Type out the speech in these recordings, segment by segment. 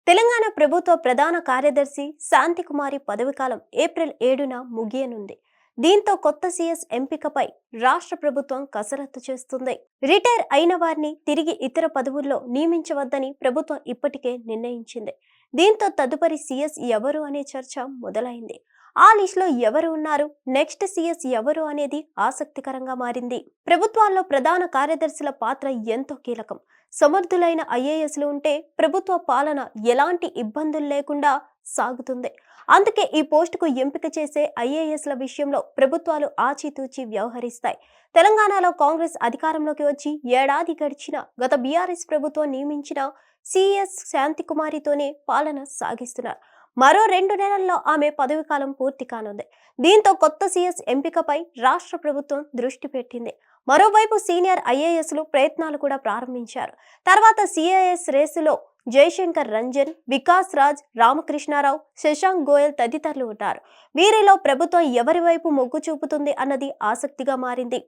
తెలంగాణ ప్రభుత్వ ప్రధాన కార్యదర్శి శాంతికుమారి పదవీకాలం ఏప్రిల్ 7న ముగియనుంది. దీంతో కొత్త సీఎస్ ఎంపికపై రాష్ట్ర ప్రభుత్వం కసరత్తు చేస్తుంది. రిటైర్ అయిన వారిని తిరిగి ఇతర పదవుల్లో నియమించవద్దని ప్రభుత్వం ఇప్పటికే నిర్ణయించింది. దీంతో తదుపరి సీఎస్ ఎవరు అనే చర్చ మొదలైంది. ఆ లిస్టులో ఎవరు ఉన్నారు, నెక్స్ట్ సీఎస్ ఎవరు అనేది ఆసక్తికరంగా మారింది. ప్రభుత్వాల్లో ప్రధాన కార్యదర్శుల పాత్ర ఎంతో కీలకం. సమర్థులైన ఐఏఎస్లు ఉంటే ప్రభుత్వ పాలన ఎలాంటి ఇబ్బందులు లేకుండా సాగుతుంది. అందుకే ఈ పోస్టుకు ఎంపిక చేసే ఐఏఎస్ల విషయంలో ప్రభుత్వాలు ఆచితూచి వ్యవహరిస్తాయి. తెలంగాణలో కాంగ్రెస్ అధికారంలోకి వచ్చి ఏడాది గడిచిన గత బీఆర్ఎస్ ప్రభుత్వం నియమించిన సిఎస్ శాంతికుమారితోనే పాలన సాగిస్తున్నారు. మరో 2 నెలల్లో ఆమె పదవీకాలం పూర్తి కానుంది. దీంతో కొత్త సీఎస్ ఎంపికపై రాష్ట్ర ప్రభుత్వం దృష్టి పెట్టింది. మరోవైపు సీనియర్ ఐఏఎస్లు ప్రయత్నాలు కూడా ప్రారంభించారు. తర్వాత సిఐఎస్ రేసులో జయశంకర్ రంజన్, వికాస్ రాజ్, రామకృష్ణారావు, శశాంక్ గోయల్ తదితరులు ఉన్నారు. వీరిలో ప్రభుత్వం ఎవరి వైపు మొగ్గు చూపుతుంది అన్నది ఆసక్తిగా మారింది.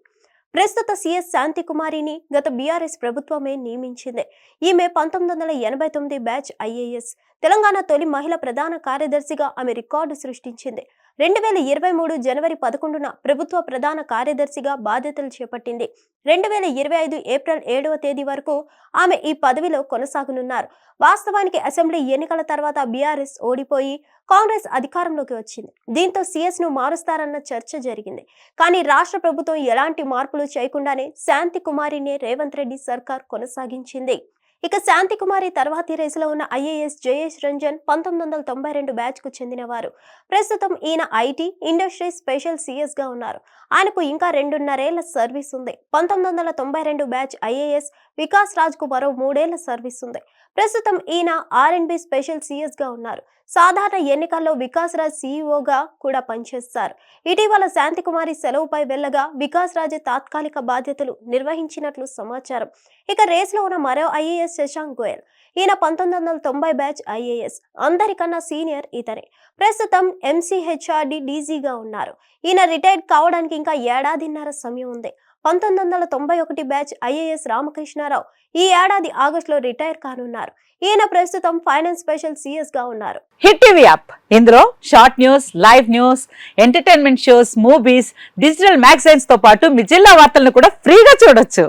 ప్రస్తుత సీఎస్ శాంతికుమారిని గత బీఆర్ఎస్ ప్రభుత్వమే నియమించింది. ఈమె 1989 బ్యాచ్ ఐఏఎస్. తెలంగాణ తొలి మహిళ ప్రధాన కార్యదర్శిగా ఆమె రికార్డు సృష్టించింది. 2023 జనవరి 11న ప్రభుత్వ ప్రధాన కార్యదర్శిగా బాధ్యతలు చేపట్టింది. 2025 ఏప్రిల్ 7వ తేదీ వరకు ఆమె ఈ పదవిలో కొనసాగనున్నారు. వాస్తవానికి అసెంబ్లీ ఎన్నికల తర్వాత బీఆర్ఎస్ ఓడిపోయి కాంగ్రెస్ అధికారంలోకి వచ్చింది. దీంతో సీఎస్ ను మారుస్తారన్న చర్చ జరిగింది. కానీ రాష్ట్ర ప్రభుత్వం ఎలాంటి మార్పులు చేయకుండానే శాంతికుమారినే రేవంత్ రెడ్డి సర్కార్ కొనసాగించింది. ఇక శాంతికుమారి తర్వాతి రేసులో ఉన్న ఐఏఎస్ జయేష్ రంజన్ 1992 బ్యాచ్ కు చెందినవారు. ప్రస్తుతం ఈయన ఐటీ ఇండస్ట్రీ స్పెషల్ సీఎస్ గా ఉన్నారు. ఆయనకు ఇంకా 2.5 ఏళ్ల సర్వీస్ ఉంది. 1992 బ్యాచ్ ఐఏఎస్ వికాస్ రాజ్ కు మరో 3 ఏళ్ల సర్వీస్ ఉంది. ప్రస్తుతం ఈయన R&B స్పెషల్ సీఎస్ గా ఉన్నారు. సాధారణ ఎన్నికల్లో వికాస్ రాజ్ సీఈఓగా కూడా పనిచేస్తారు. ఇటీవల శాంతికుమారి సెలవుపై వెళ్లగా వికాస్ రాజ్ తాత్కాలిక బాధ్యతలు నిర్వహించినట్లు సమాచారం. ఇక రేసులో ఉన్న మరో ఐఏఎస్ శశాంక్ గోయల్. ఈయన 1990 బ్యాచ్ ఐఏఎస్. అందరికన్నా సీనియర్ ఇతనే. ప్రస్తుతం MCHRD డీజీగా ఉన్నారు. ఈయన రిటైర్డ్ కావడానికి ఇంకా ఏడాదిన్నర సమయం ఉంది. 1991 బ్యాచ్ ఐఏఎస్ రామకృష్ణారావు ఈ ఏడాది ఆగస్టులో రిటైర్ కానున్నారు. ఈయన ప్రస్తుతం ఫైనాన్స్ స్పెషల్ సీఎస్ గా ఉన్నారు. హిట్ టీవీ యాప్, ఇందులో short news, live news, entertainment shows, movies, digital magazines తో పాటు మీ జిల్లా వార్తలను కూడా ఫ్రీగా చూడొచ్చు.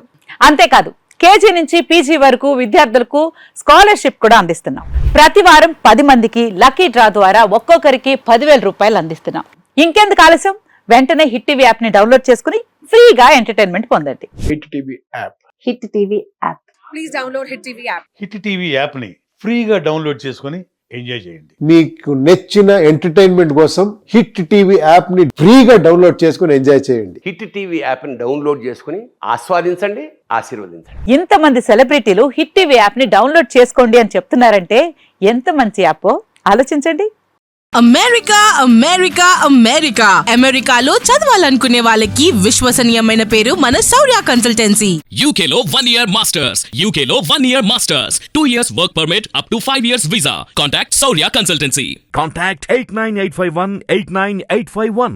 అంతేకాదు కేజీ నుంచి పీజీ వరకు విద్యార్థులకు స్కాలర్షిప్ కూడా అందిస్తున్నాం. ప్రతి వారం 10 మందికి లక్కీ డ్రా ద్వారా ఒక్కొక్కరికి 10,000 రూపాయలు అందిస్తున్నాం. ఇంకెందుకు ఆలస్యం, వెంటనే హిట్ టీవీ యాప్ ని డౌన్లోడ్ చేసుకుని ఫ్రీగా ఎంటర్టైన్మెంట్ పొందండి. Hit TV app. Hit TV app. Please download hit TV app. Hit TV app ని ఫ్రీగా డౌన్లోడ్ చేసుకుని ఎంజాయ్ చేయండి. మీకు నచ్చిన ఎంటర్టైన్మెంట్ కోసం హిట్ టీవీ యాప్ ని ఫ్రీగా డౌన్లోడ్ చేసుకుని ఎంజాయ్ చేయండి. హిట్ టీవీ యాప్ ని డౌన్లోడ్ చేసుకుని ఆస్వాదించండి, ఆశీర్వదించండి. ఇంతమంది సెలబ్రిటీలు హిట్ టీవీ యాప్ ని డౌన్లోడ్ చేసుకోండి అని చెప్తున్నారంటే ఎంత మంచి యాప్ ఆలోచించండి. అమెరికా అమెరికా అమెరికా అమెరికాలో చదవాలనుకునే వాళ్ళకి విశ్వసనీయమైన పేరు మన శౌర్య కన్సల్టెన్సీ. UK లో 1 year masters. UK లో 1 year masters. 2 years work permit up to 5 years visa. Contact Shaurya Consultancy. Contact 89851 89851.